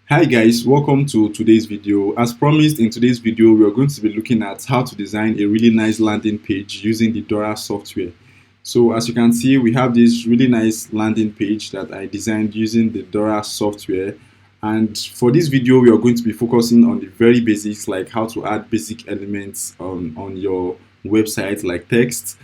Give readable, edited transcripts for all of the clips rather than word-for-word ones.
Hi guys, welcome to today's video. As promised, in today's video we are going to be looking at how to design a really nice landing page using the Dora software. So as you can see, we have this really nice landing page that I designed using the Dora software, and for this video we are going to be focusing on the very basics, like how to add basic elements on your website, like text,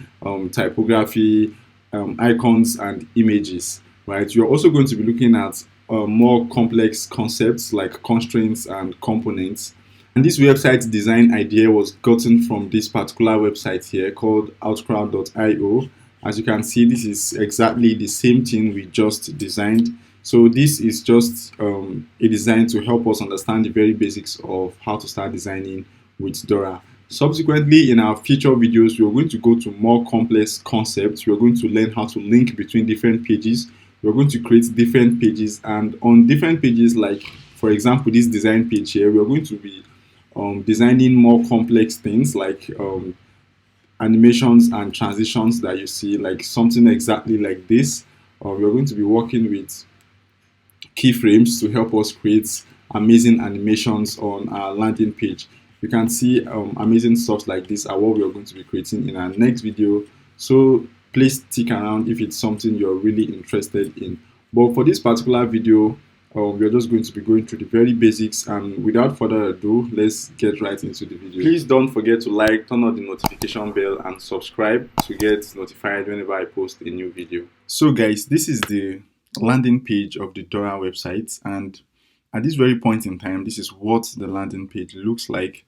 typography, icons and images, right? You're also going to be looking at more complex concepts like constraints and components. And this website design idea was gotten from this particular website here called outcrowd.io. As you can see, this is exactly the same thing we just designed. So this is just a design to help us understand the very basics of how to start designing with Dora. Subsequently, in our future videos, we are going to go to more complex concepts. We are going to learn how to link between different pages. We're going to create different pages, and on different pages, like for example this design page here, we're going to be designing more complex things like animations and transitions that you see, like something exactly like this. We're going to be working with keyframes to help us create amazing animations on our landing page. You can see amazing stuff like this are what we are going to be creating in our next video. So please stick around if it's something you're really interested in. But for this particular video, we're just going to be going through the very basics, and without further ado, let's get right into the video. Please don't forget to like, turn on the notification bell and subscribe to get notified whenever I post a new video. So guys, this is the landing page of the Dora website, and at this very point in time, this is what the landing page looks like.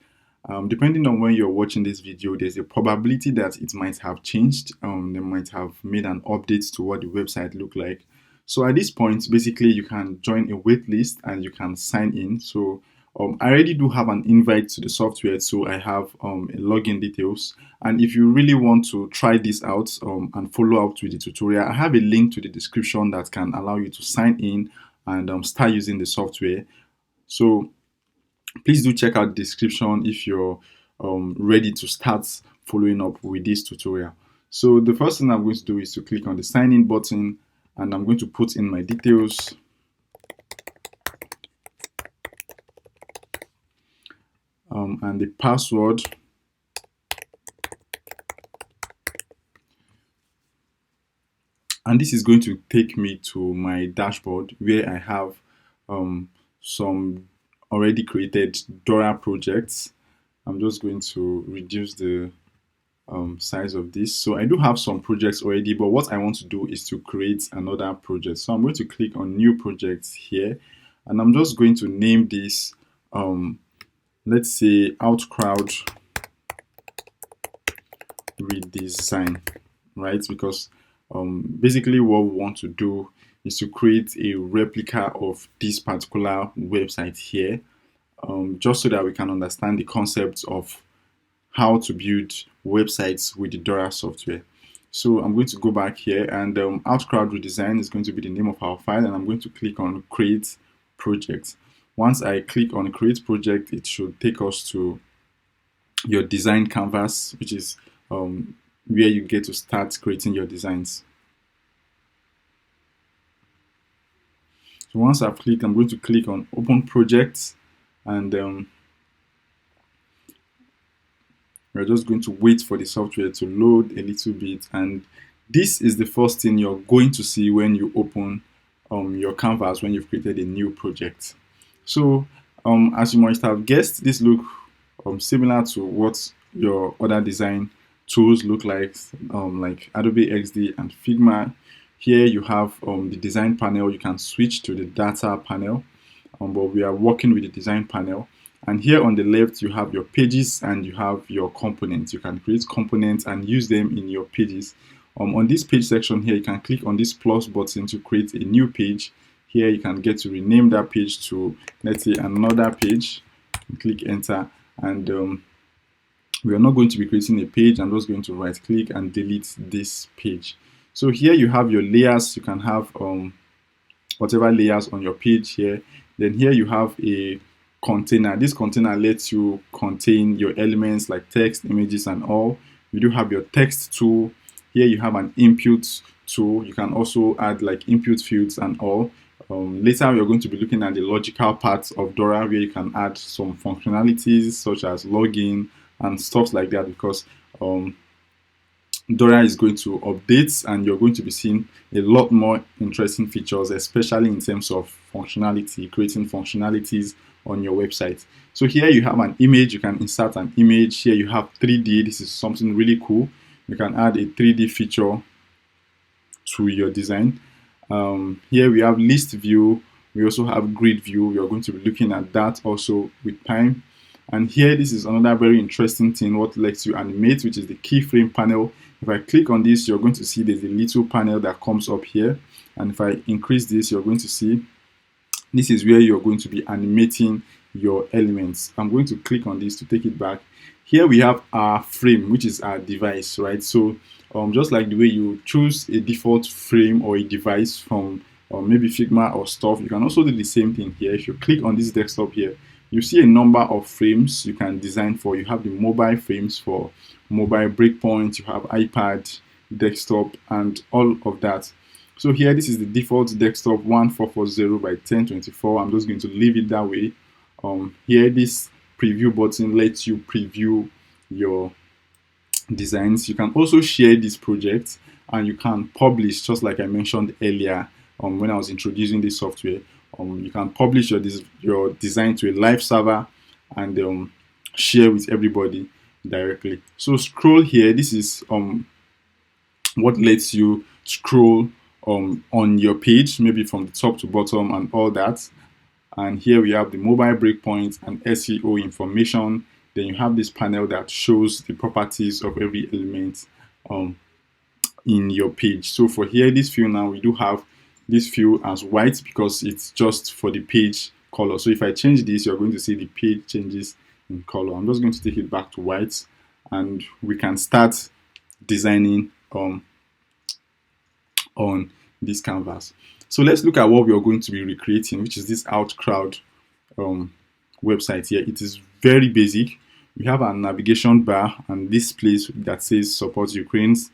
Depending on when you're watching this video, there's a probability that it might have changed. They might have made an update to what the website looked like. So at this point, basically, you can join a wait list and you can sign in. So I already do have an invite to the software, so I have a login details. And if you really want to try this out and follow up with the tutorial, I have a link to the description that can allow you to sign in and start using the software. So please do check out the description if you're ready to start following up with this tutorial. So the first thing I'm going to do is to click on the sign in button, and I'm going to put in my details. And the password. And this is going to take me to my dashboard where I have some already created Dora projects. I'm just going to reduce the size of this. So I do have some projects already, but what I want to do is to create another project. So I'm going to click on new projects here, and I'm just going to name this let's say outcrowd redesign, right? Because basically what we want to do is to create a replica of this particular website here, just so that we can understand the concepts of how to build websites with the Dora software. So I'm going to go back here, and outcrowd redesign is going to be the name of our file, and I'm going to click on create project. Once I click on create project, it should take us to your design canvas, which is where you get to start creating your designs. So once I've clicked, I'm going to click on open project, and we're just going to wait for the software to load a little bit. And this is the first thing you're going to see when you open your canvas when you've created a new project. So as you must have guessed, this looks similar to what your other design tools look like Adobe XD and Figma. Here you have the design panel. You can switch to the data panel, but we are working with the design panel. And here on the left, you have your pages and you have your components. You can create components and use them in your pages. On this page section here, you can click on this plus button to create a new page. Here you can get to rename that page to, let's say, another page. Click enter, and we are not going to be creating a page. I'm just going to right click and delete this page. So here you have your layers. You can have whatever layers on your page here. Then here you have a container. This container lets you contain your elements like text, images, and all. You do have your text tool. Here you have an input tool. You can also add like input fields and all. Later, we are going to be looking at the logical parts of Dora where you can add some functionalities such as login and stuff like that, because Dora is going to update and you're going to be seeing a lot more interesting features, especially in terms of functionality, creating functionalities on your website. So here you have an image, you can insert an image. Here you have 3D. This is something really cool. You can add a 3D feature to your design. Here we have list view. We also have grid view. We are going to be looking at that also with time. And here, this is another very interesting thing, what lets you animate, which is the keyframe panel. If I click on this, you're going to see there's a little panel that comes up here. And if I increase this, you're going to see this is where you're going to be animating your elements. I'm going to click on this to take it back. Here we have our frame, which is our device, right? So just like the way you choose a default frame or a device from maybe Figma or stuff, you can also do the same thing here. If you click on this desktop here, you see a number of frames you can design for. You have the mobile frames for mobile breakpoint, you have iPad, desktop, and all of that. So here, this is the default desktop 1440 by 1024. I'm just going to leave it that way. Here, this preview button lets you preview your designs. You can also share this project and you can publish, just like I mentioned earlier when I was introducing this software. You can publish your design to a live server and share with everybody directly. So scroll here. This is what lets you scroll on your page, maybe from the top to bottom and all that. And here we have the mobile breakpoint and SEO information. Then you have this panel that shows the properties of every element in your page. So for here, this field now, we do have this field as white because it's just for the page color. So if I change this, you're going to see the page changes in color. I'm just going to take it back to white and we can start designing on this canvas. So let's look at what we are going to be recreating, which is this OutCrowd website here. It is very basic. We have our navigation bar and this place that says support Ukrainians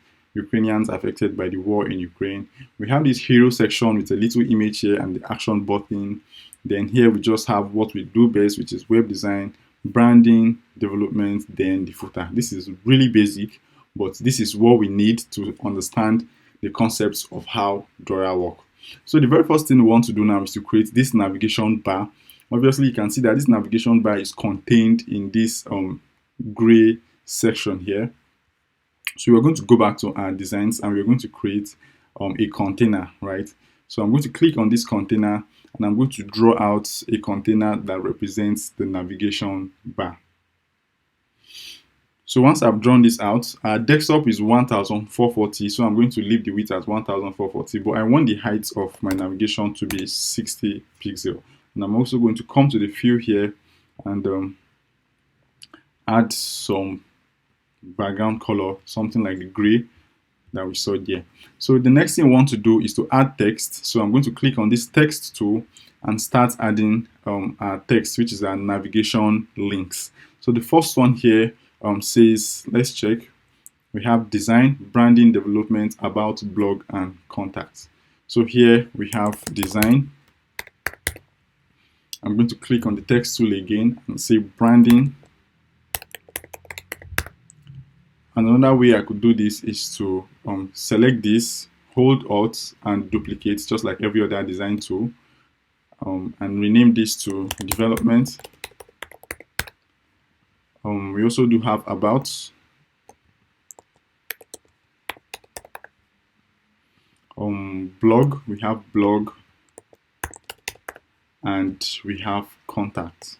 affected by the war in Ukraine. We have this hero section with a little image here and the action button. Then here we just have what we do best, which is web design, branding, development, then the footer. This is really basic, but this is what we need to understand the concepts of how Dora works. So the very first thing we want to do now is to create this navigation bar. Obviously, you can see that this navigation bar is contained in this gray section here. So we're going to go back to our designs and we're going to create a container, right? So I'm going to click on this container and I'm going to draw out a container that represents the navigation bar. So once I've drawn this out, our desktop is 1440, so I'm going to leave the width at 1440, but I want the height of my navigation to be 60 pixels. And I'm also going to come to the view here and add some background color, something like the gray that we saw there. So the next thing I want to do is to add text. So I'm going to click on this text tool and start adding our text, which is our navigation links. So the first one here says, let's check. We have design, branding, development, about, blog, and contacts. So here we have design. I'm going to click on the text tool again and say branding. Another way I could do this is to select this, hold Alt, and duplicate, just like every other design tool, and rename this to development. We also do have about, blog, we have blog, and we have contact.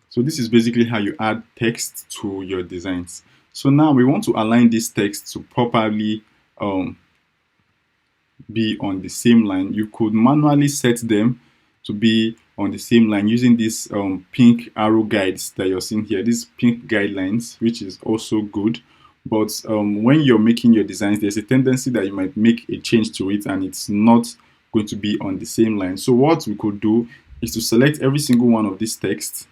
So this is basically how you add text to your designs. So now we want to align this text to properly be on the same line. You could manually set them to be on the same line using these pink arrow guides that you're seeing here, these pink guidelines, which is also good. But when you're making your designs, there's a tendency that you might make a change to it and it's not going to be on the same line. So what we could do is to select every single one of these texts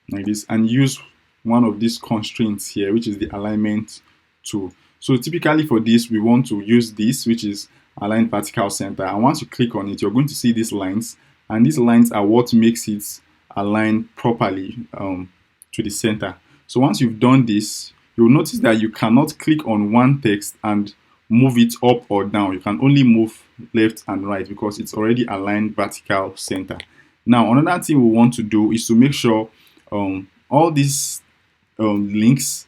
like this and use one of these constraints here, which is the alignment tool. So typically for this, we want to use this, which is align vertical center. And once you click on it, you're going to see these lines, and these lines are what makes it align properly to the center. So once you've done this, you'll notice that you cannot click on one text and move it up or down. You can only move left and right because it's already aligned vertical center. Now, another thing we want to do is to make sure all these links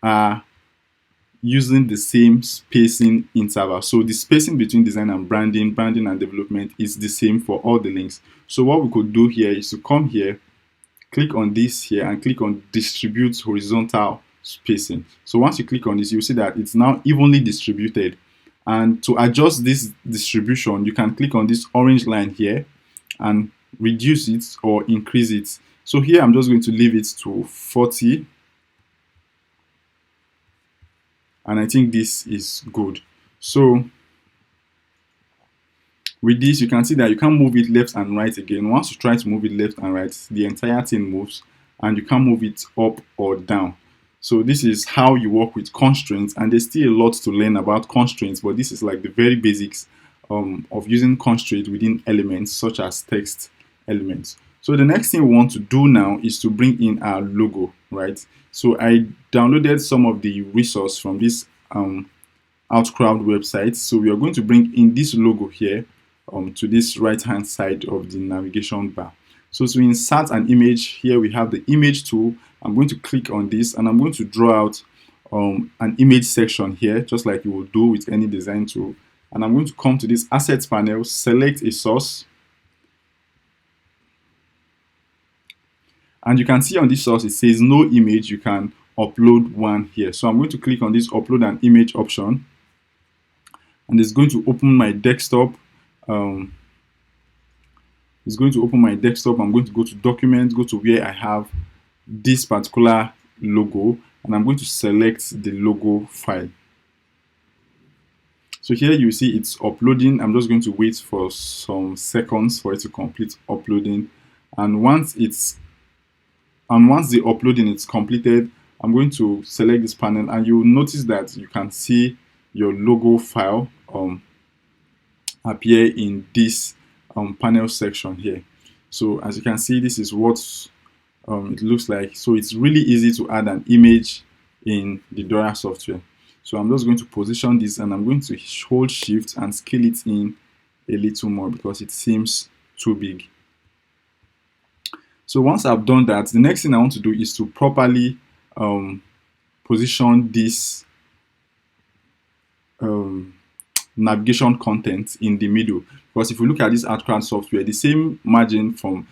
are using the same spacing interval. So the spacing between design and branding and development is the same for all the links. So what we could do here is to come here, click on this here, and click on distribute horizontal spacing. So once you click on this, you'll see that it's now evenly distributed. And to adjust this distribution, you can click on this orange line here and reduce it or increase it. So here I'm just going to leave it to 40. And I think this is good. So with this, you can see that you can't move it left and right again. Once you try to move it left and right, the entire thing moves, and you can't move it up or down. So this is how you work with constraints, and there's still a lot to learn about constraints, but this is like the very basics of using constraints within elements such as text elements. So the next thing we want to do now is to bring in our logo, right? So I downloaded some of the resource from this Outcrowd website. So we are going to bring in this logo here to this right hand side of the navigation bar. So to insert an image, here we have the image tool. I'm going to click on this, and I'm going to draw out an image section here, just like you would do with any design tool. And I'm going to come to this assets panel, select a source. And you can see on this source, it says no image, you can upload one here. So I'm going to click on this upload an image option, and it's going to open my desktop. It's going to open my desktop. I'm going to go to documents, go to where I have this particular logo, and I'm going to select the logo file. So here you see it's uploading. I'm just going to wait for some seconds for it to complete uploading. And once the uploading is completed, I'm going to select this panel, and you'll notice that you can see your logo file appear in this panel section here. So as you can see, this is what it looks like. So it's really easy to add an image in the Dora software. So I'm just going to position this, and I'm going to hold shift and scale it in a little more because it seems too big. So once I've done that, the next thing I want to do is to properly position this navigation content in the middle. Because if you look at this Outcrowd software, the same margin from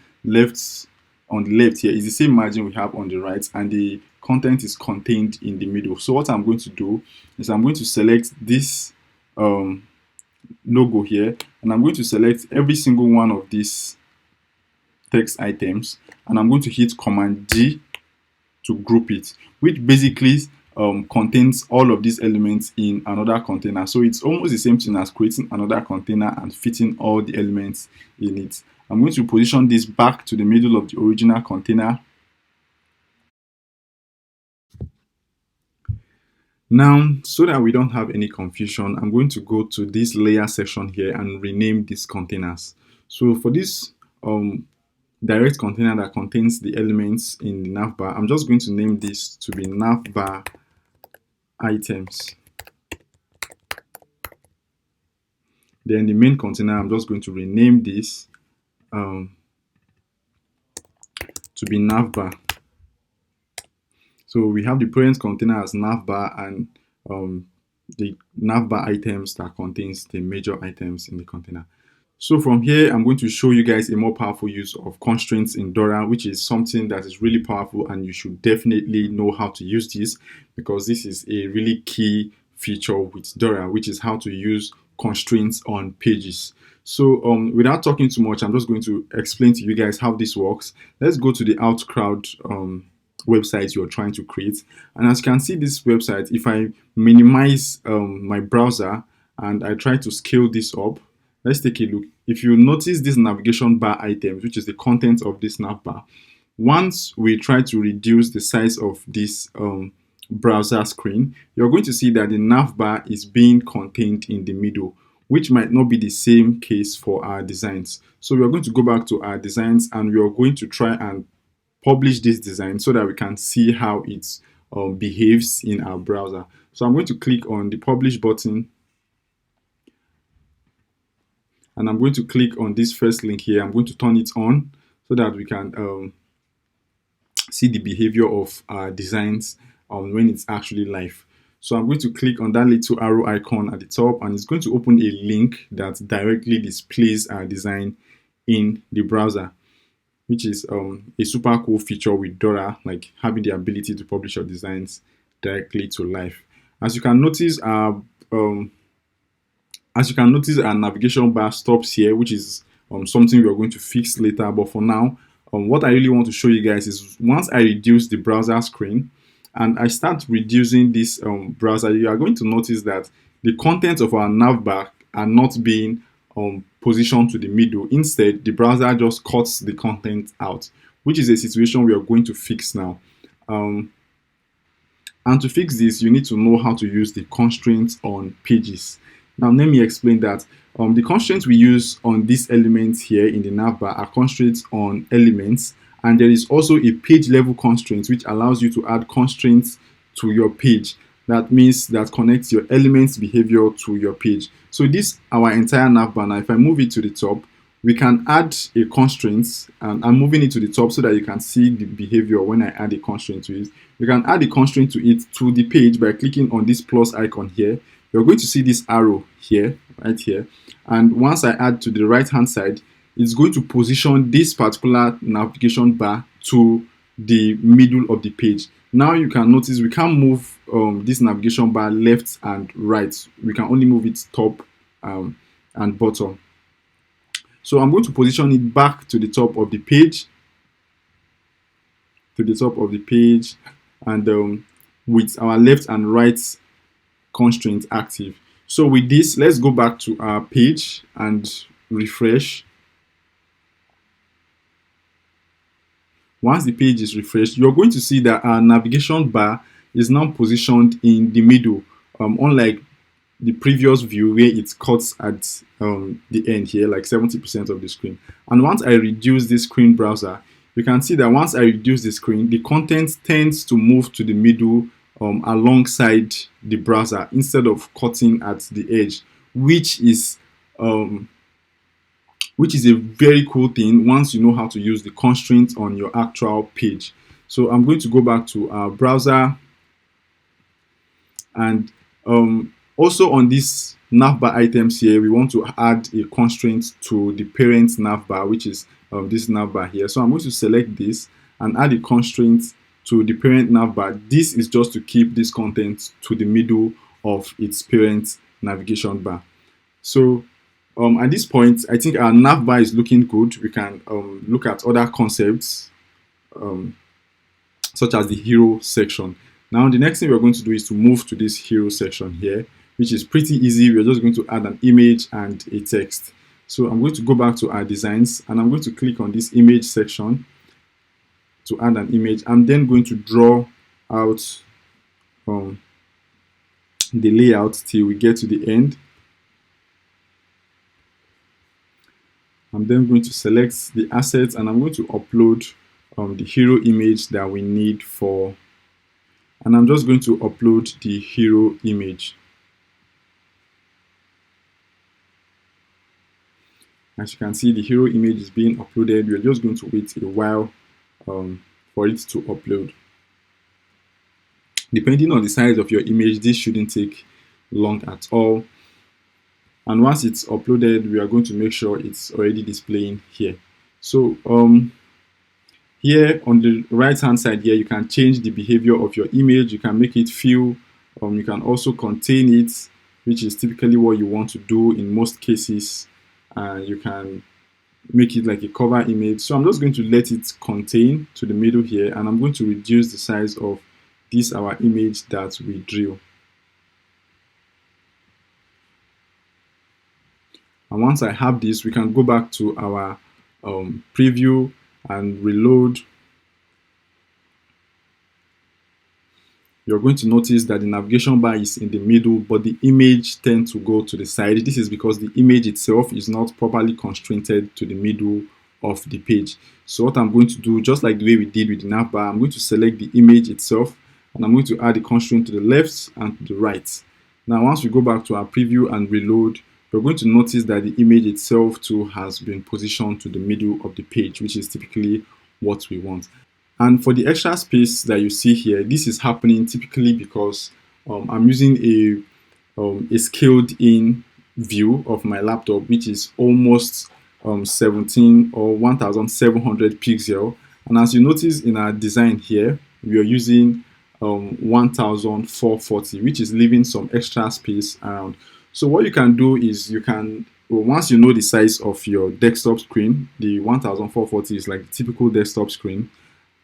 on the left here is the same margin we have on the right, and the content is contained in the middle. So what I'm going to do is I'm going to select this logo here, and I'm going to select every single one of these text items, and I'm going to hit Command G to group it, which basically contains all of these elements in another container. So it's almost the same thing as creating another container and fitting all the elements in it. I'm going to position this back to the middle of the original container. Now, so that we don't have any confusion, I'm going to go to this layer section here and rename these containers. So for this direct container that contains the elements in the navbar, I'm just going to name this to be navbar items. Then the main container, I'm just going to rename this to be navbar. So we have the parent container as navbar, and the navbar items that contains the major items in the container. So from here, I'm going to show you guys a more powerful use of constraints in Dora, which is something that is really powerful, and you should definitely know how to use this, because this is a really key feature with Dora, which is how to use constraints on pages. So without talking too much, I'm just going to explain to you guys how this works. Let's go to the Outcrowd website you're trying to create. And as you can see, this website, if I minimize my browser and I try to scale this up, let's take a look. If you notice this navigation bar items, which is the content of this nav bar, once we try to reduce the size of this browser screen, you're going to see that the nav bar is being contained in the middle, which might not be the same case for our designs. So we are going to go back to our designs and we are going to try and publish this design so that we can see how it behaves in our browser. So I'm going to click on the publish button and I'm going to click on this first link here. I'm going to turn it on so that we can see the behavior of our designs when it's actually live. So I'm going to click on that little arrow icon at the top and it's going to open a link that directly displays our design in the browser, which is a super cool feature with Dora, like having the ability to publish your designs directly to life. As you can notice, our navigation bar stops here, which is something we are going to fix later. But for now, what I really want to show you guys is once I reduce the browser screen and I start reducing this browser, you are going to notice that the contents of our nav bar are not being positioned to the middle. Instead, the browser just cuts the content out, which is a situation we are going to fix now. And to fix this, you need to know how to use the constraints on pages. Now, let me explain that. The constraints we use on these elements here in the navbar are constraints on elements, and there is also a page level constraint which allows you to add constraints to your page. That means that connects your elements behavior to your page. So this our entire navbar. Now, if I move it to the top, we can add a constraint, and I'm moving it to the top so that you can see the behavior when I add a constraint to it. You can add a constraint to it to the page by clicking on this plus icon here. You're going to see this arrow here, right here. And once I add to the right hand side, it's going to position this particular navigation bar to the middle of the page. Now you can notice we can't move this navigation bar left and right. We can only move it top and bottom. So I'm going to position it back to the top of the page, and with our left and right constraint active. So with this, let's go back to our page and refresh. Once the page is refreshed, you're going to see that our navigation bar is now positioned in the middle, unlike the previous view where it cuts at the end here, like 70% of the screen. And once I reduce the screen browser, you can see that once I reduce the screen, the content tends to move to the middle alongside the browser instead of cutting at the edge, which is a very cool thing once you know how to use the constraints on your actual page. So I'm going to go back to our browser, and also on this navbar items here, we want to add a constraint to the parent navbar, which is this navbar here. So I'm going to select this and add a constraint to the parent navbar. This is just to keep this content to the middle of its parent navigation bar. So at this point, I think our navbar is looking good. We can look at other concepts such as the hero section. Now, the next thing we're going to do is to move to this hero section here, which is pretty easy. We're just going to add an image and a text. So I'm going to go back to our designs and I'm going to click on this image section to add an image. I'm then going to draw out the layout till we get to the end. I'm then going to select the assets and I'm going to upload the hero image that we need for, and I'm just going to upload the hero image. As you can see, the hero image is being uploaded. We're just going to wait a while for it to upload. Depending on the size of your image, this shouldn't take long at all. And once it's uploaded, we are going to make sure it's already displaying here. So here on the right hand side here, you can change the behavior of your image. You can make it fill. You can also contain it, which is typically what you want to do in most cases. You can make it like a cover image. So I'm just going to let it contain to the middle here, and I'm going to reduce the size of this our image that we drew. And once I have this, we can go back to our preview and reload. you're going to notice that the navigation bar is in the middle, but the image tends to go to the side. This is because the image itself is not properly constrained to the middle of the page. So what I'm going to do, just like the way we did with the nav bar, I'm going to select the image itself, and I'm going to add the constraint to the left and to the right. Now, once we go back to our preview and reload, you're going to notice that the image itself too has been positioned to the middle of the page, which is typically what we want. And for the extra space that you see here, this is happening typically because I'm using a scaled in view of my laptop, which is almost 17 or 1700 pixel. And as you notice in our design here, we are using 1440, which is leaving some extra space around. So what you can do is you can, once you know the size of your desktop screen, the 1440 is like the typical desktop screen.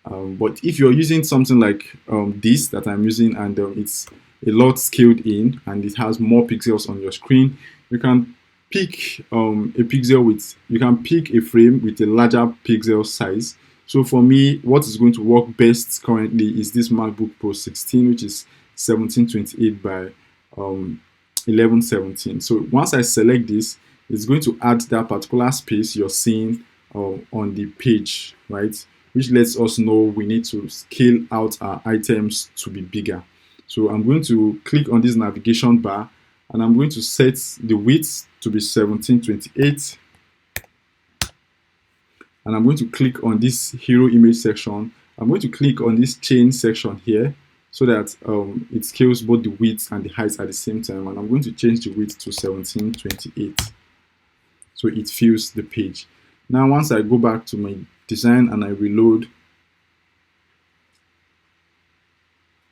But if you're using something like this that I'm using, and it's a lot scaled in and it has more pixels on your screen, you can pick you can pick a frame with a larger pixel size. So for me, what is going to work best currently is this MacBook Pro 16, which is 1728 by 1117. So once I select this, it's going to add that particular space you're seeing on the page, right? Which lets us know we need to scale out our items to be bigger. So I'm going to click on this navigation bar, and I'm going to set the width to be 1728. And I'm going to click on this hero image section. I'm going to click on this chain section here so that it scales both the width and the height at the same time. And I'm going to change the width to 1728 so it fills the page. Now, once I go back to my design and I reload,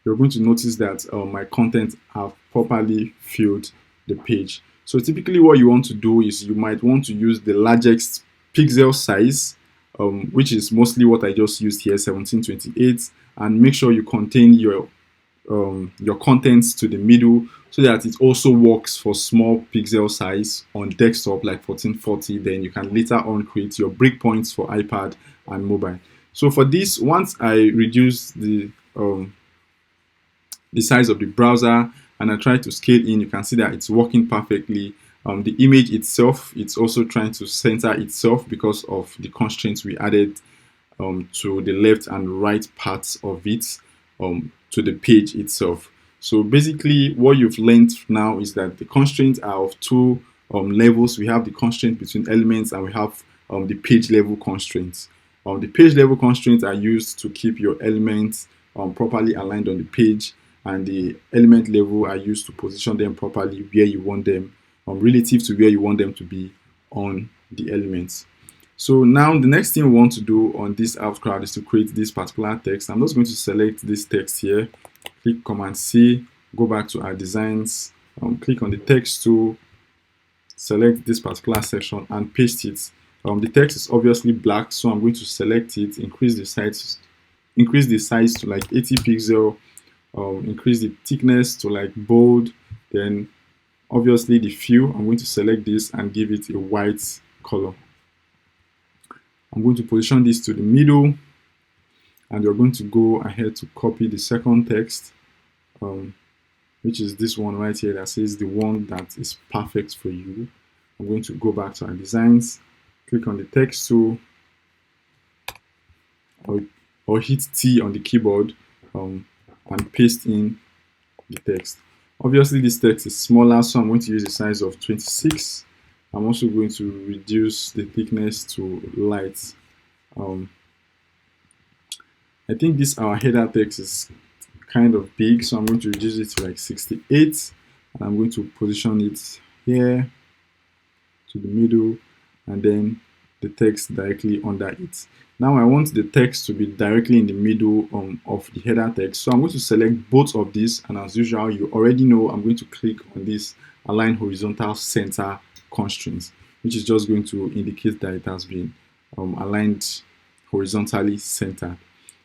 you're going to notice that my content have properly filled the page. So typically what you want to do is you might want to use the largest pixel size, which is mostly what I just used here, 1728, and make sure you contain your contents to the middle so that it also works for small pixel size on desktop like 1440. Then you can later on create your breakpoints for iPad and mobile. So for this, once I reduce the size of the browser and I try to scale in, you can see that it's working perfectly. The image itself, it's also trying to center itself because of the constraints we added to the left and right parts of it to the page itself. So basically what you've learned now is that the constraints are of two levels. We have the constraint between elements and we have the page level constraints. The page level constraints are used to keep your elements properly aligned on the page, and the element level are used to position them properly where you want them, relative to where you want them to be on the elements. So now the next thing we want to do on this out crowd is to create this particular text. I'm just going to select this text here, click Command C, go back to our designs, click on the text tool, select this particular section and paste it. The text is obviously black, so I'm going to select it, increase the size to like 80 pixel, increase the thickness to like bold, then obviously the fill, I'm going to select this and give it a white color. I'm going to position this to the middle, and you're going to go ahead to copy the second text, which is this one right here that says the one that is perfect for you. I'm going to go back to our designs, click on the text tool, or hit T on the keyboard and paste in the text. Obviously this text is smaller, so I'm going to use the size of 26. I'm also going to reduce the thickness to light. I think this our header text is kind of big, so I'm going to reduce it to like 68, and I'm going to position it here to the middle, and then the text directly under it. Now I want the text to be directly in the middle of the header text, so I'm going to select both of these, and as usual, you already know I'm going to click on this align horizontal center constraints, which is just going to indicate that it has been aligned horizontally centered.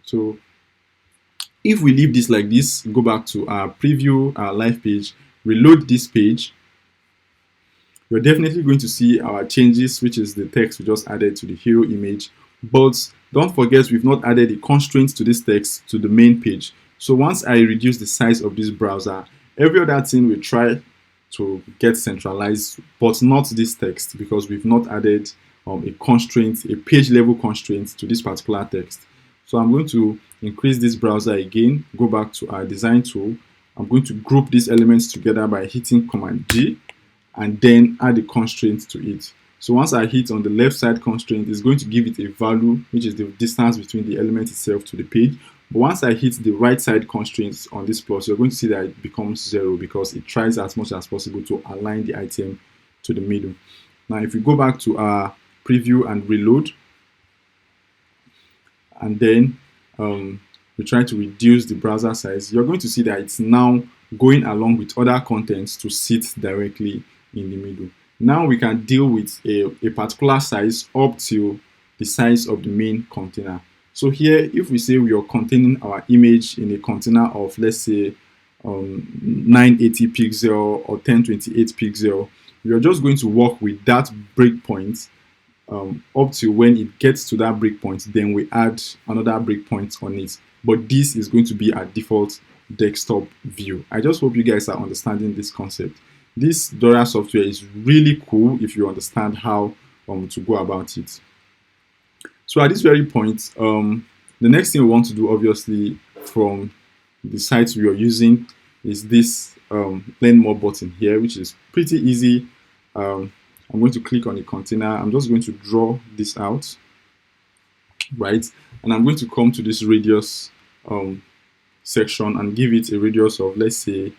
So if we leave this like this, go back to our preview, our live page, reload this page, you're definitely going to see our changes, which is the text we just added to the hero image. But don't forget, we've not added the constraints to this text to the main page. So once I reduce the size of this browser, every other thing will try to get centralized, but not this text, because we've not added a constraint, a page level constraint to this particular text. So I'm going to increase this browser again, go back to our design tool. I'm going to group these elements together by hitting Command G and then add a constraint to it. So once I hit on the left side constraint, it's going to give it a value, which is the distance between the element itself to the page. But once I hit the right side constraints on this plus, you're going to see that it becomes 0 because it tries as much as possible to align the item to the middle. Now, if we go back to our preview and reload, and then we try to reduce the browser size, you're going to see that it's now going along with other contents to sit directly in the middle. Now we can deal with a particular size up to the size of the main container. So here, if we say we are containing our image in a container of, let's say, 980 pixel or 1028 pixel, we are just going to work with that breakpoint up to when it gets to that breakpoint. Then we add another breakpoint on it. But this is going to be our default desktop view. I just hope you guys are understanding this concept. This Dora software is really cool if you understand how to go about it. So at this very point, the next thing we want to do, obviously, from the sites we are using is this learn more button here, which is pretty easy. I'm going to click on the container. I'm just going to draw this out, right? And I'm going to come to this radius section and give it a radius of, let's say,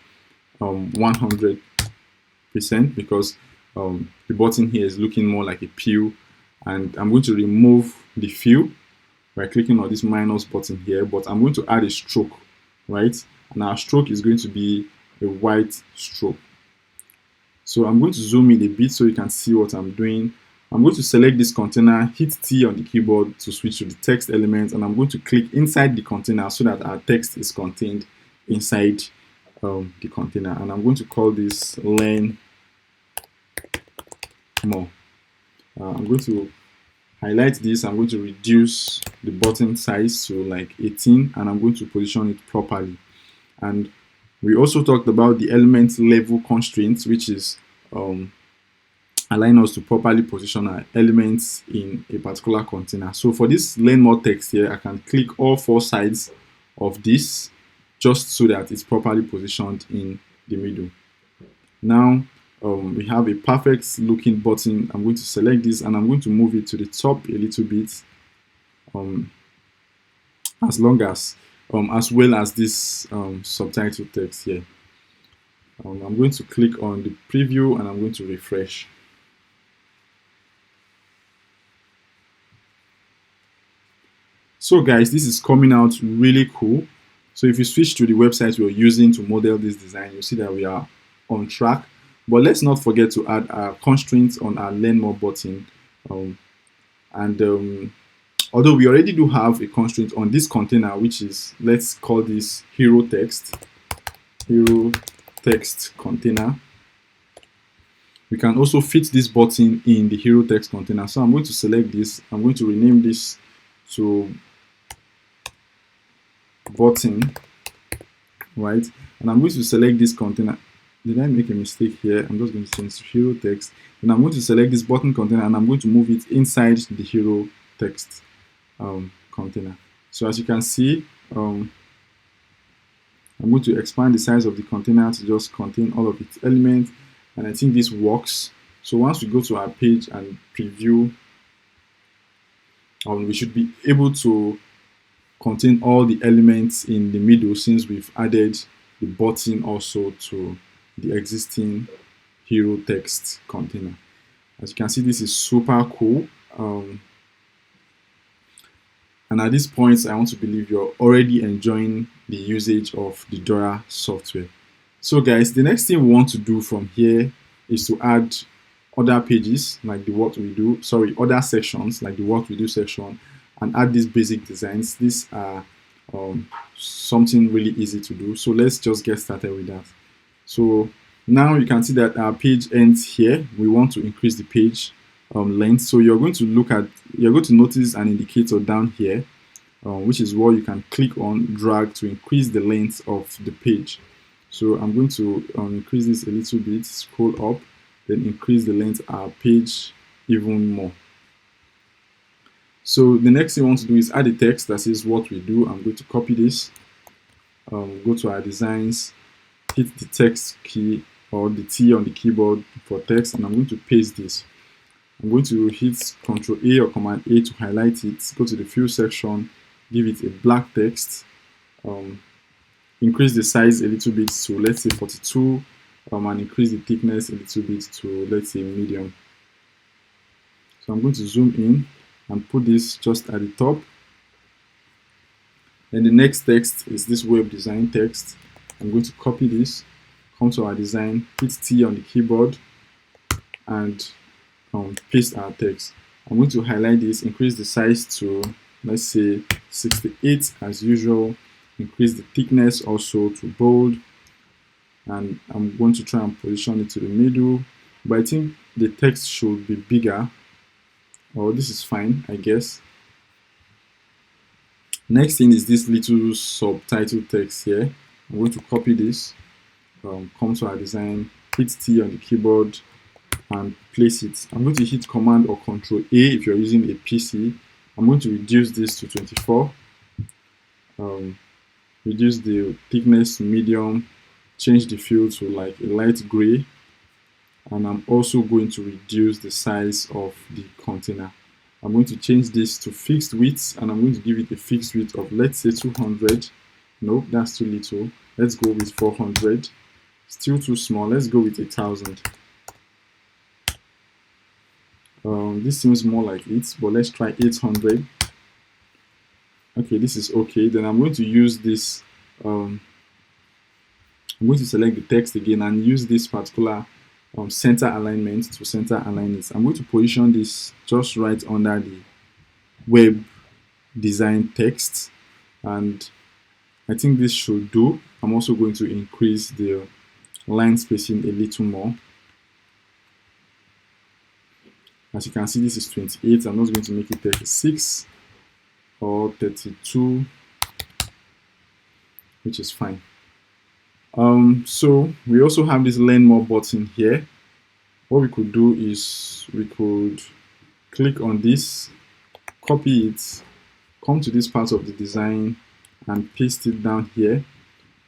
100%, because the button here is looking more like a pew. And I'm going to remove the fill by clicking on this minus button here, but I'm going to add a stroke, right? And our stroke is going to be a white stroke. So I'm going to zoom in a bit so you can see what I'm doing. I'm going to select this container, hit T on the keyboard to switch to the text element, and I'm going to click inside the container so that our text is contained inside the container. And I'm going to call this learn more. I'm going to highlight this. I'm going to reduce the button size to like 18, and I'm going to position it properly. And we also talked about the element level constraints, which is allowing us to properly position our elements in a particular container. So for this learn more text here, I can click all 4 sides of this just so that it's properly positioned in the middle. Now we have a perfect looking button. I'm going to select this and I'm going to move it to the top a little bit, as well as this subtitle text here. I'm going to click on the preview and I'm going to refresh. So guys, this is coming out really cool. So if you switch to the website we're using to model this design, you'll see that we are on track. But let's not forget to add our constraints on our learn more button. Although we already do have a constraint on this container, which is, let's call this hero text container. We can also fit this button in the hero text container. So I'm going to select this. I'm going to rename this to button, right? And I'm going to select this container. Did I make a mistake here? I'm just going to change to hero text. And I'm going to select this button container and I'm going to move it inside the hero text container. So as you can see, I'm going to expand the size of the container to just contain all of its elements. And I think this works. So once we go to our page and preview, we should be able to contain all the elements in the middle, since we've added the button also to the existing hero text container. As you can see, this is super cool. And at this point, I want to believe you're already enjoying the usage of the Dora software. So guys, the next thing we want to do from here is to add other pages like the what we do, other sections like the what we do section, and add these basic designs. These are something really easy to do. So let's just get started with that. So now you can see that our page ends here. We want to increase the page length. So you're going to notice an indicator down here, which is what you can click on, drag to increase the length of the page. So I'm going to increase this a little bit, scroll up, then increase the length of our page even more. So the next thing I want to do is add a text that says what we do. I'm going to copy this, go to our designs, hit the text key or the T on the keyboard for text, and I'm going to paste this. I'm going to hit Ctrl A or Command A to highlight it, go to the fill section, give it a black text, increase the size a little bit to, let's say, 42, and increase the thickness a little bit to, let's say, medium. So I'm going to zoom in and put this just at the top. And the next text is this web design text. I'm going to copy this, come to our design, hit T on the keyboard, and paste our text. I'm going to highlight this, increase the size to, let's say, 68 as usual, increase the thickness also to bold, and I'm going to try and position it to the middle, but I think the text should be bigger. Oh, this is fine, I guess. Next thing is this little subtitle text here. I'm going to copy this, come to our design, hit T on the keyboard, and place it. I'm going to hit Command or Control A if you're using a PC. I'm going to reduce this to 24. Reduce the thickness to medium, change the fill to like a light gray, and I'm also going to reduce the size of the container. I'm going to change this to fixed width, and I'm going to give it a fixed width of, let's say, 200. Nope, that's too little. Let's go with 400. Still too small. Let's go with 1000. This seems more like it, but let's try 800. Okay, this is okay. Then I'm going to use this. I'm going to select the text again and use this particular center alignment to center align it. I'm going to position this just right under the web design text, and I think this should do. I'm also going to increase the line spacing a little more. As you can see, this is 28. I'm not going to make it 36 or 32, which is fine. So we also have this learn more button here. What we could do is we could click on this, copy it, come to this part of the design and paste it down here.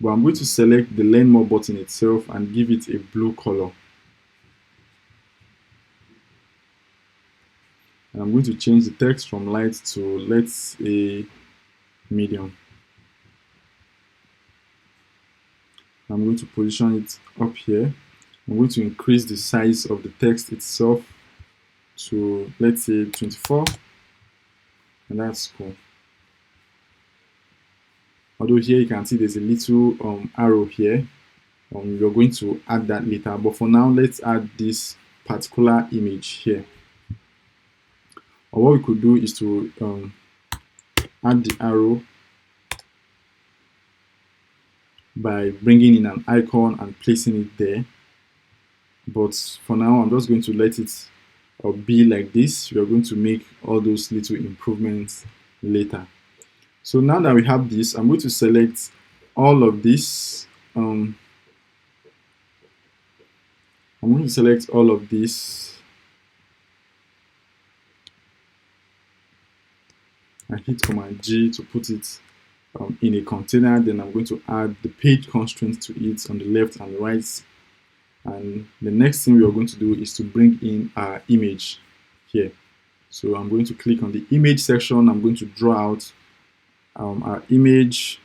But I'm going to select the learn more button itself and give it a blue color. And I'm going to change the text from light to, let's say, medium. I'm going to position it up here. I'm going to increase the size of the text itself to, let's say, 24, and that's cool. Although here you can see there's a little arrow here. You're going to add that later, but for now, let's add this particular image here. Or what we could do is to add the arrow by bringing in an icon and placing it there. But for now, I'm just going to let it be like this. We are going to make all those little improvements later. So now that we have this, I'm going to select all of this. I'm going to select all of this and hit Command G to put it in a container. Then I'm going to add the page constraint to it on the left and the right. And the next thing we are going to do is to bring in our image here. So I'm going to click on the image section. I'm going to draw out our image.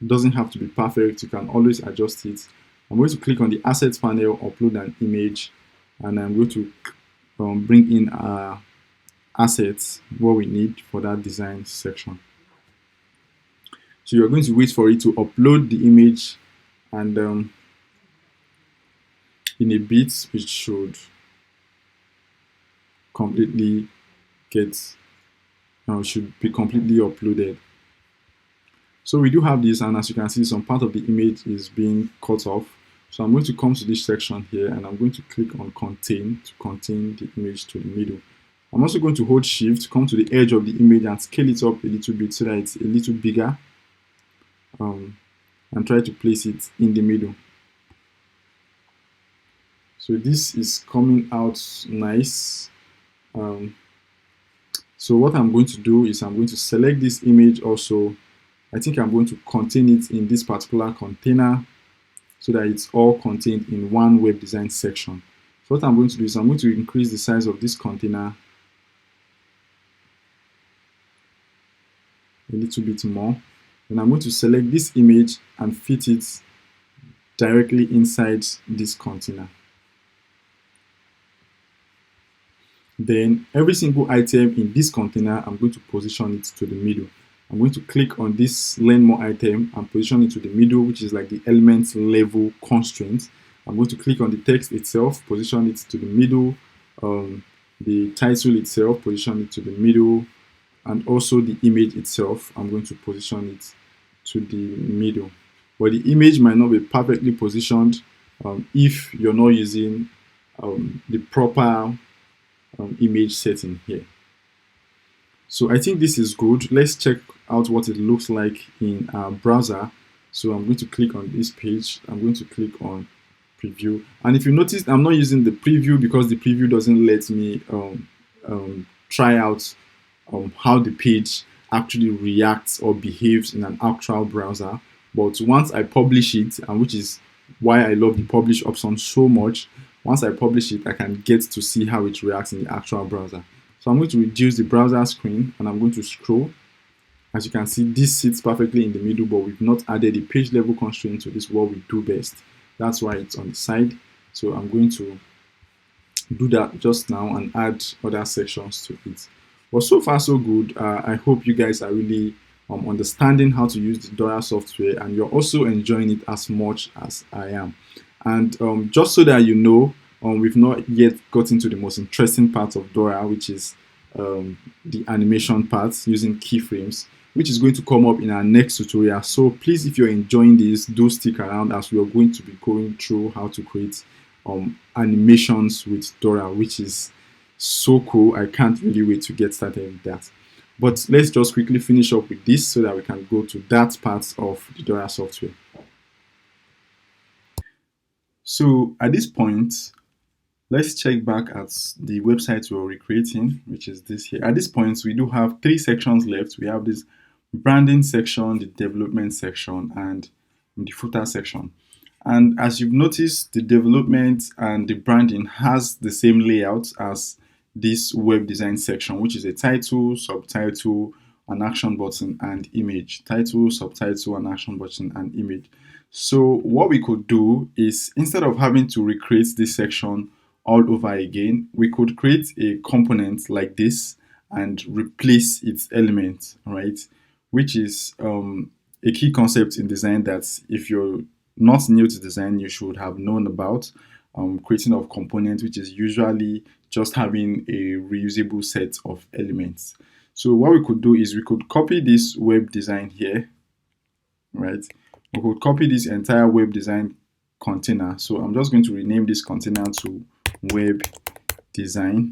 Doesn't have to be perfect. You can always adjust it. I'm going to click on the assets panel, upload an image, and I'm going to bring in our assets, what we need for that design section. So you're going to wait for it to upload the image, and in a bit, which should completely should be completely uploaded. So we do have this, and as you can see, some part of the image is being cut off. So I'm going to come to this section here, and I'm going to click on contain to contain the image to the middle. I'm also going to hold shift, come to the edge of the image and scale it up a little bit so that it's a little bigger, and try to place it in the middle. So this is coming out nice. So what I'm going to do is I'm going to select this image also. I think I'm going to contain it in this particular container so that it's all contained in one web design section. So what I'm going to do is I'm going to increase the size of this container a little bit more. Then I'm going to select this image and fit it directly inside this container. Then every single item in this container, I'm going to position it to the middle. I'm going to click on this learn more item and position it to the middle, which is like the element level constraint. I'm going to click on the text itself, position it to the middle, the title itself, position it to the middle, and also the image itself, I'm going to position it to the middle. But the image might not be perfectly positioned if you're not using the proper image setting here. So I think this is good. Let's check out what it looks like in our browser. So I'm going to click on this page. I'm going to click on preview. And if you notice, I'm not using the preview because the preview doesn't let me try out how the page actually reacts or behaves in an actual browser. But once I publish it, and which is why I love the publish option so much, once I publish it, I can get to see how it reacts in the actual browser. So I'm going to reduce the browser screen and I'm going to scroll. As you can see, this sits perfectly in the middle, but we've not added a page level constraint to this, what we do best. That's why it's on the side. So I'm going to do that just now and add other sections to it. But so far so good. I hope you guys are really understanding how to use the Dora software, and you're also enjoying it as much as I am. And just so that you know, we've not yet gotten to the most interesting part of Dora, which is the animation part using keyframes, which is going to come up in our next tutorial. So please, if you're enjoying this, do stick around as we are going to be going through how to create animations with Dora, which is so cool. I can't really wait to get started with that. But let's just quickly finish up with this so that we can go to that part of the Dora software. So at this point, let's check back at the website we're recreating, which is this here. At this point, we do have 3 sections left. We have this branding section, the development section, and the footer section. And as you've noticed, the development and the branding has the same layout as this web design section, which is a title, subtitle, an action button, and image. Title, subtitle, an action button, and image. So what we could do is, instead of having to recreate this section all over again, we could create a component like this and replace its element, right? Which is a key concept in design that if you're not new to design, you should have known about. Creating of components, which is usually just having a reusable set of elements. So what we could do is we could copy this web design here, right? We could copy this entire web design container. So I'm just going to rename this container to web design.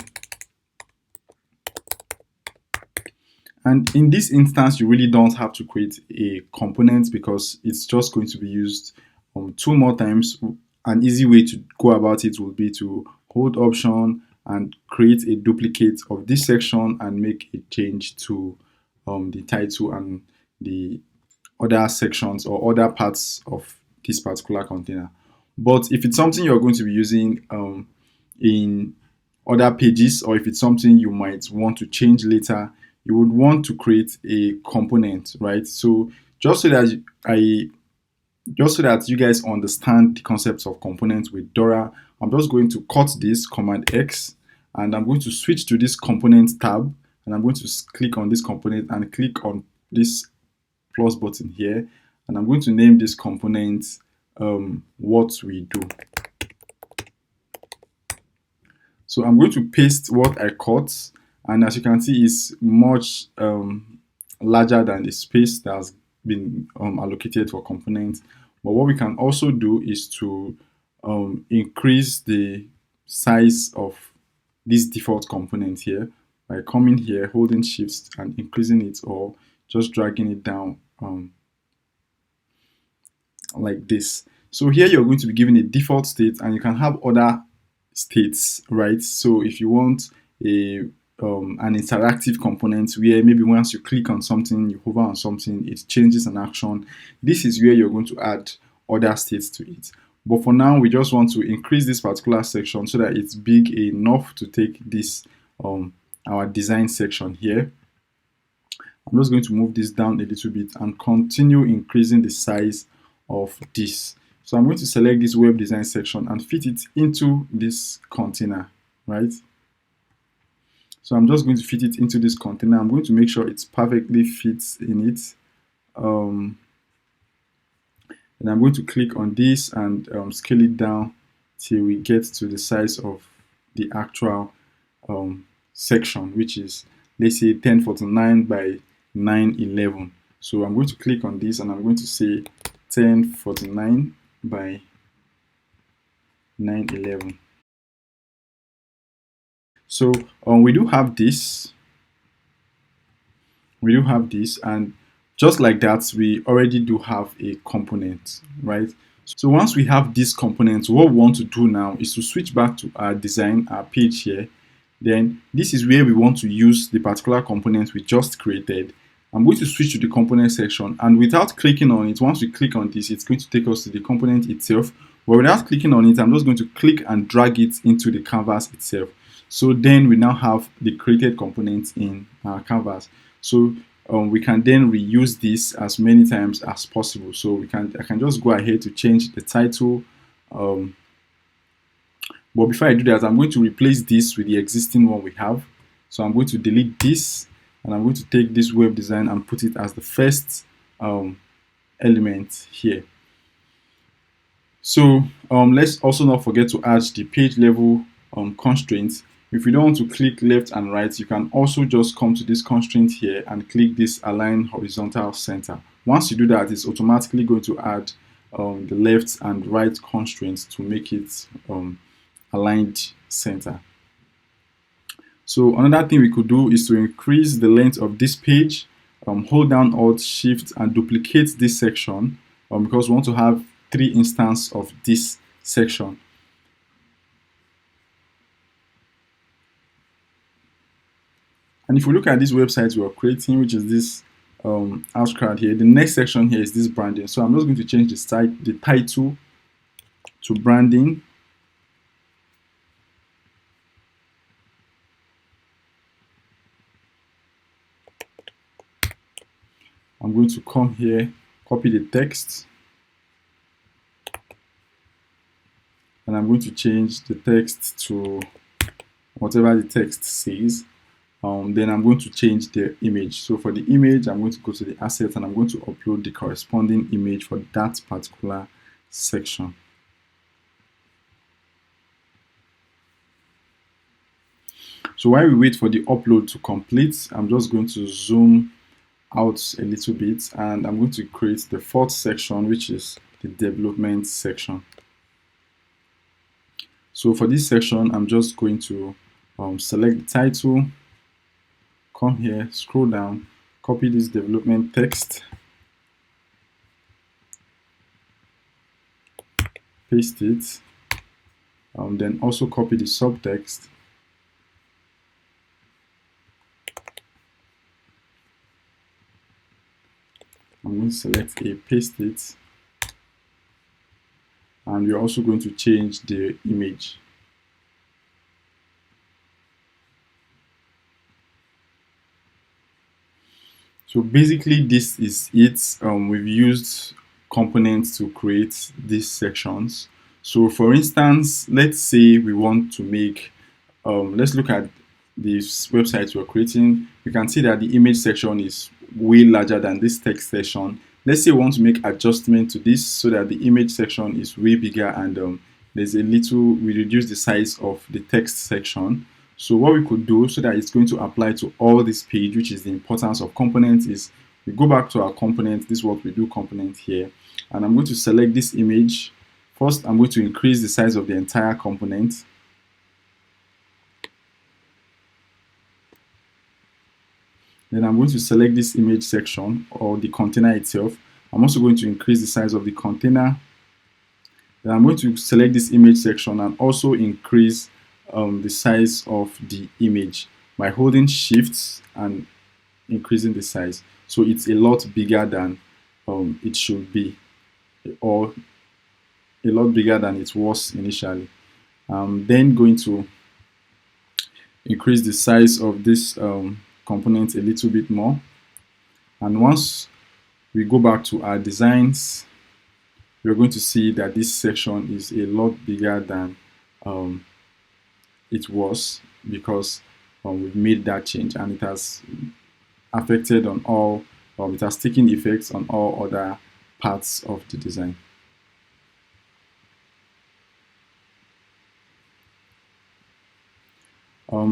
And in this instance, you really don't have to create a component because it's just going to be used 2 more times. An easy way to go about it would be to hold option and create a duplicate of this section and make a change to the title and the other sections or other parts of this particular container. But if it's something you're going to be using in other pages, or if it's something you might want to change later, you would want to create a component, right? So just so that you guys understand the concepts of components with Dora, I'm just going to cut this Command X, and I'm going to switch to this component tab, and I'm going to click on this component and click on this plus button here, and I'm going to name this component what we do. So I'm going to paste what I cut, and as you can see, it's much larger than the space that has been allocated for components. But what we can also do is to increase the size of this default component here by coming here, holding shift and increasing it, or just dragging it down like this. So here you're going to be given a default state, and you can have other states, right? So if you want a an interactive component where maybe once you click on something, you hover on something, it changes an action. This is where you're going to add other states to it. But for now, we just want to increase this particular section so that it's big enough to take this our design section here. I'm just going to move this down a little bit and continue increasing the size of this. So I'm going to select this web design section and fit it into this container, right? So I'm just going to fit it into this container. I'm going to make sure it perfectly fits in it. And I'm going to click on this and scale it down till we get to the size of the actual section, which is, let's say, 1049 by 911. So I'm going to click on this and I'm going to say 1049 by 911. So we do have this. And just like that, we already do have a component, right? So once we have this component, what we want to do now is to switch back to our design, our page here. Then this is where we want to use the particular component we just created. I'm going to switch to the component section, and without clicking on it, once we click on this, it's going to take us to the component itself. But without clicking on it, I'm just going to click and drag it into the canvas itself. So then we now have the created components in our canvas. So we can then reuse this as many times as possible. So I can just go ahead to change the title. But before I do that, I'm going to replace this with the existing one we have. So I'm going to delete this, and I'm going to take this web design and put it as the first element here. So let's also not forget to add the page level constraints. If you don't want to click left and right, you can also just come to this constraint here and click this align horizontal center. Once you do that, it's automatically going to add the left and right constraints to make it aligned center. So another thing we could do is to increase the length of this page. Hold down Alt Shift and duplicate this section because we want to have 3 instances of this section. And if we look at this website we are creating, which is this outcrowd here, the next section here is this branding. So I'm just going to change the title to branding. I'm going to come here, copy the text, and I'm going to change the text to whatever the text says. Then I'm going to change the image. So for the image, I'm going to go to the assets and I'm going to upload the corresponding image for that particular section. So while we wait for the upload to complete, I'm just going to zoom out a little bit and I'm going to create the 4th section, which is the development section. So for this section, I'm just going to select the title, come here, scroll down, copy this development text, paste it, then also copy the subtext, I'm going to select a, paste it, and we're also going to change the image. So basically this is it. We've used components to create these sections. So for instance, let's say we want to make, let's look at this website we're creating. You can see that the image section is way larger than this text section. Let's say we want to make adjustment to this so that the image section is way bigger and there's a little, we reduce the size of the text section. So what we could do so that it's going to apply to all this page, which is the importance of components, is we go back to our component, this is what we do component here, and I'm going to select this image. First, I'm going to increase the size of the entire component. Then I'm going to select this image section or the container itself. I'm also going to increase the size of the container. Then I'm going to select this image section and also increase the size of the image by holding shift and increasing the size. So it's a lot bigger than it should be, or a lot bigger than it was initially. I'm then going to increase the size of this component a little bit more. And once we go back to our designs, we're going to see that this section is a lot bigger than it was, because we've made that change, and it has affected on all, it has taken effects on all other parts of the design.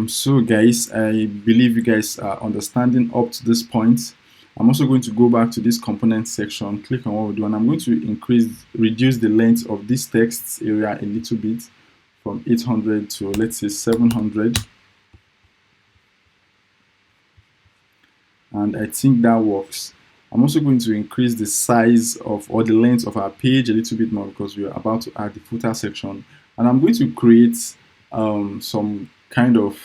So guys, I believe you guys are understanding up to this point. I'm also going to go back to this component section, click on what we do, and I'm going to reduce the length of this text area a little bit from 800 to, let's say, 700. And I think that works. I'm also going to increase the size of, or the length of our page a little bit more, because we are about to add the footer section. And I'm going to create some kind of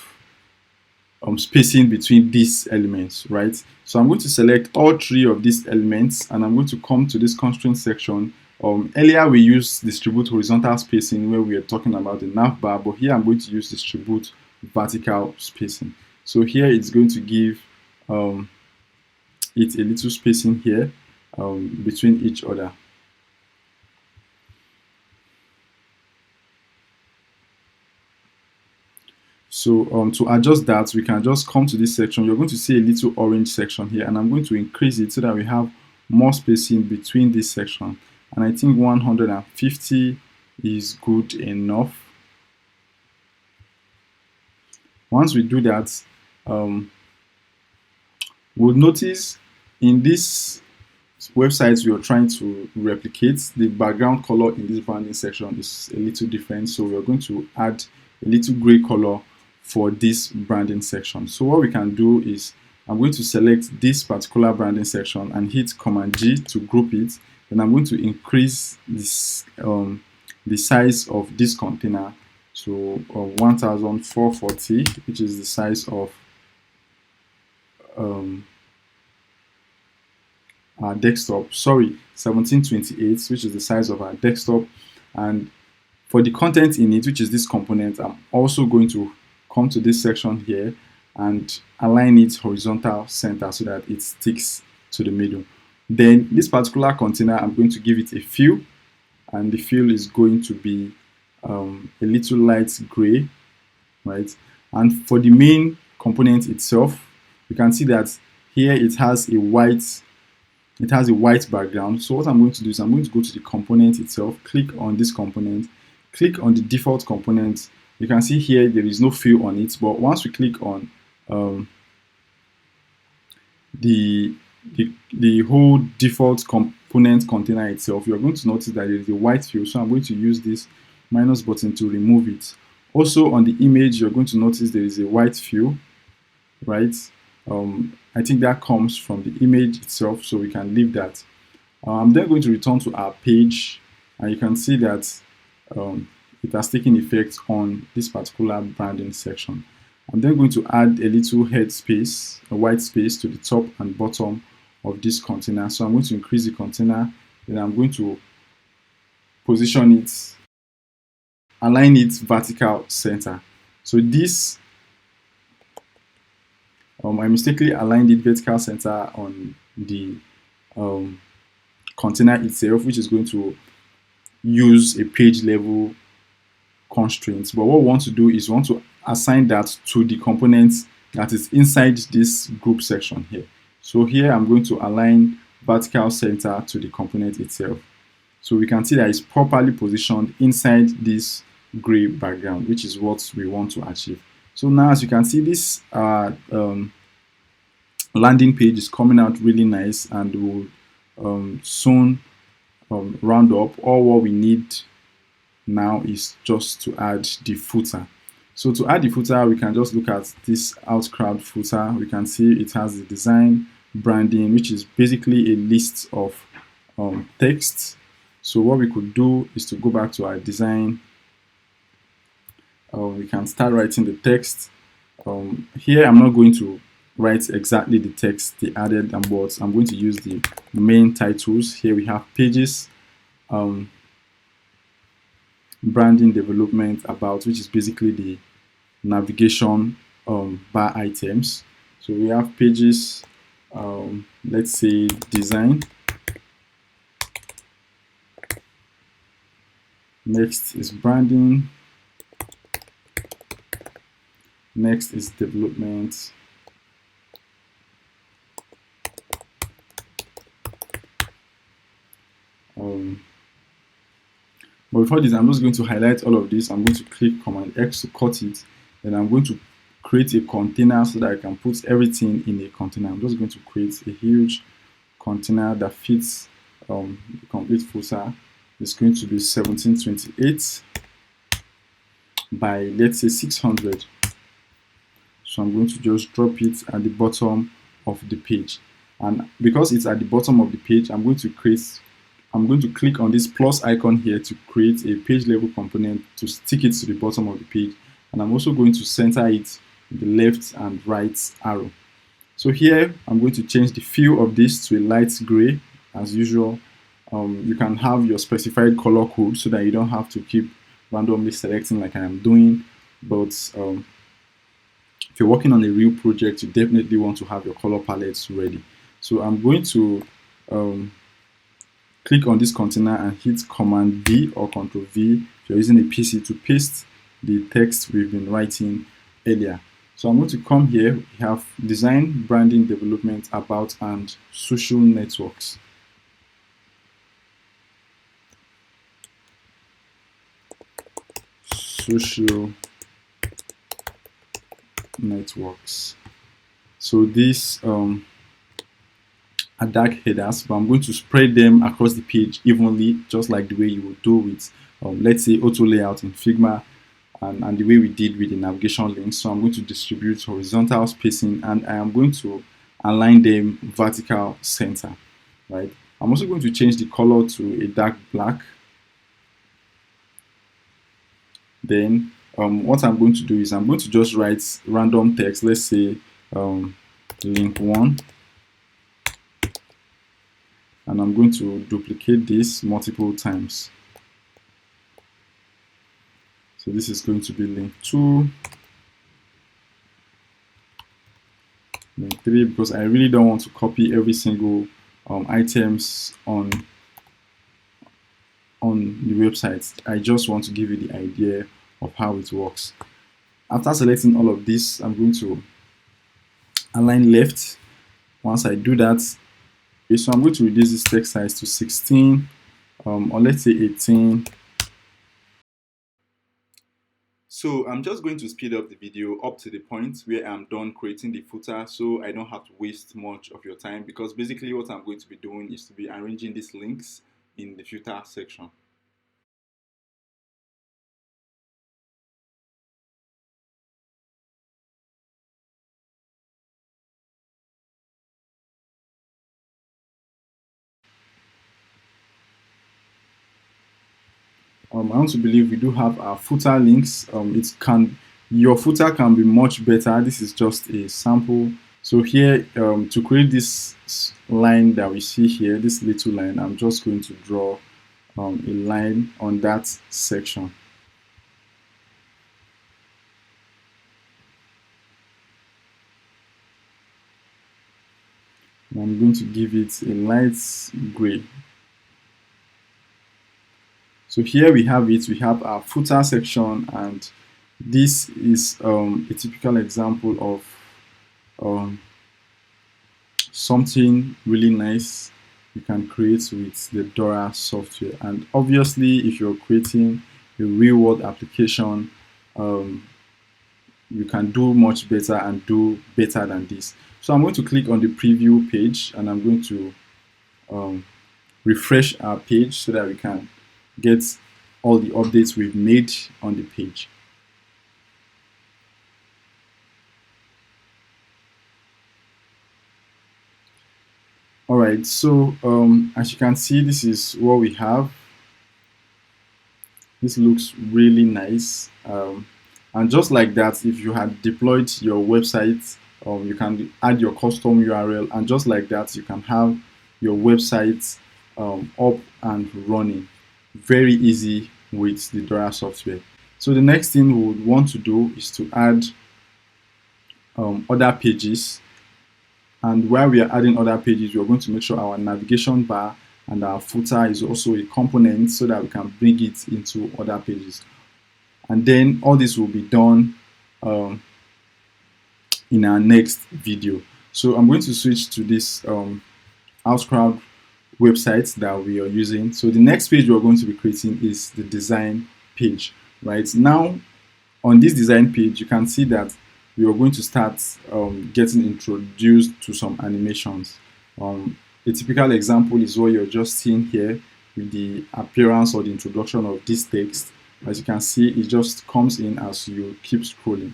spacing between these elements, right? So I'm going to select all three of these elements, and I'm going to come to this constraint section. Earlier we used distribute horizontal spacing where we are talking about the nav bar, but here I'm going to use distribute vertical spacing. So here it's going to give it a little spacing here between each other. So to adjust that, we can just come to this section. You're going to see a little orange section here, and I'm going to increase it so that we have more spacing between this section. And I think 150 is good enough. Once we do that, we'll notice in this website we are trying to replicate, the background color in this branding section is a little different. So we're going to add a little gray color for this branding section. So what we can do is, I'm going to select this particular branding section and hit Command G to group it. Then I'm going to increase this the size of this container to 1440, which is the size of our desktop. Sorry, 1728, which is the size of our desktop. And for the content in it, which is this component, I'm also going to come to this section here and align it horizontal center so that it sticks to the middle. Then this particular container, I'm going to give it a fill, and the fill is going to be a little light gray, right? And for the main component itself, you can see that here it has a white background. So what I'm going to do is I'm going to go to the component itself, click on this component, click on the default component. You can see here there is no fill on it, but once we click on the whole default component container itself, you're going to notice that there is a white fill. So I'm going to use this minus button to remove it. Also on the image, you're going to notice there is a white fill, right? I think that comes from the image itself, so we can leave that. I'm then going to return to our page, and you can see that it has taken effect on this particular branding section. I'm then going to add a little head space, a white space to the top and bottom of this container. So I'm going to increase the container, then I'm going to position it, align it vertical center. So this, I mistakenly aligned it vertical center on the container itself, which is going to use a page level constraints. But what we want to do is we want to assign that to the component that is inside this group section here. So here I'm going to align vertical center to the component itself. So we can see that it's properly positioned inside this gray background, which is what we want to achieve. So now, as you can see, this landing page is coming out really nice, and will soon round up. All what we need now is just to add the footer. So to add the footer, we can just look at this outcrowd footer. We can see it has the design, branding, which is basically a list of text. So what we could do is to go back to our design. We can start writing the text. Here I'm not going to write exactly the text they added, but I'm going to use the main titles. Here we have pages, branding, development, about, which is basically the navigation bar items. So we have pages, let's say design. Next is branding. Next is development. But before this, I'm just going to highlight all of this. I'm going to click Command X to cut it. Then I'm going to create a container so that I can put everything in a container. I'm just going to create a huge container that fits the complete footer. It's going to be 1728 by, let's say, 600. So I'm going to just drop it at the bottom of the page. And because it's at the bottom of the page, I'm going to click on this plus icon here to create a page level component to stick it to the bottom of the page. And I'm also going to center it with the left and right arrow. So here I'm going to change the feel of this to a light gray as usual. You can have your specified color code so that you don't have to keep randomly selecting like I am doing. But if you're working on a real project, you definitely want to have your color palettes ready. So I'm going to click on this container and hit Command V or Control V if you're using a PC to paste the text we've been writing earlier. So I'm going to come here. We have design, branding, development, about, and social networks. Social networks. So these are dark headers, but I'm going to spread them across the page evenly, just like the way you would do with, let's say, auto layout in Figma, and the way we did with the navigation links. So I'm going to distribute horizontal spacing, and I am going to align them vertical center, right? I'm also going to change the color to a dark black. Then what I'm going to do is I'm going to just write random text. Let's say link 1. And I'm going to duplicate this multiple times. So this is going to be link 2, link 3, because I really don't want to copy every single items on the website. I just want to give you the idea of how it works. After selecting all of this, I'm going to align left. Once I do that, so I'm going to reduce this text size to 16 or let's say 18. So I'm just going to speed up the video up to the point where I'm done creating the footer, so I don't have to waste much of your time, because basically what I'm going to be doing is to be arranging these links in the footer section. I want to believe we do have our footer links. Your footer can be much better. This is just a sample. So here, to create this line that we see here, this little line, I'm just going to draw a line on that section. And I'm going to give it a light gray. So here we have it. We have our footer section, and this is a typical example of something really nice you can create with the Dora software. And obviously, if you're creating a real world application, you can do much better and do better than this. So I'm going to click on the preview page, and I'm going to refresh our page so that we can get all the updates we've made on the page. right, so as you can see, this is what we have. This looks really nice. And just like that, if you had deployed your website, you can add your custom URL, and just like that, you can have your website up and running. Very easy with the Dora software. So the next thing we would want to do is to add other pages. And while we are adding other pages, we are going to make sure our navigation bar and our footer is also a component so that we can bring it into other pages. And then all this will be done in our next video. So I'm going to switch to this Outcrowd website that we are using. So the next page we're going to be creating is the design page. Right now, on this design page, you can see that we are going to start getting introduced to some animations. A typical example is what you're just seeing here with the appearance or the introduction of this text. As you can see, it just comes in as you keep scrolling.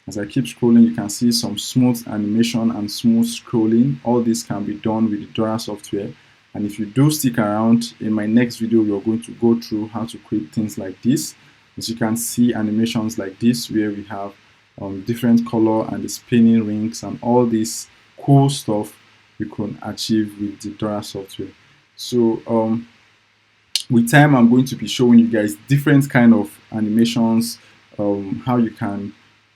As I keep scrolling, you can see some smooth animation and smooth scrolling. All this can be done with the Dora software. And if you do stick around, in my next video, we are going to go through how to create things like this. As you can see, animations like this, where we have different color and the spinning rings and all this cool stuff we can achieve with the Dora software. So with time, I'm going to be showing you guys different kind of animations, how you can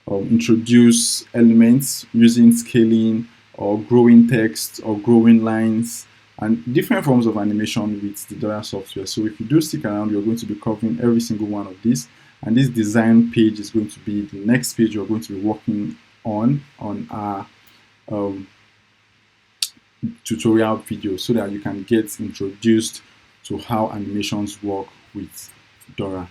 introduce elements using scaling or growing text or growing lines and different forms of animation with the Dora software. So if you do stick around, you're going to be covering every single one of these. And this design page is going to be the next page you're going to be working on our tutorial video, so that you can get introduced to how animations work with Dora.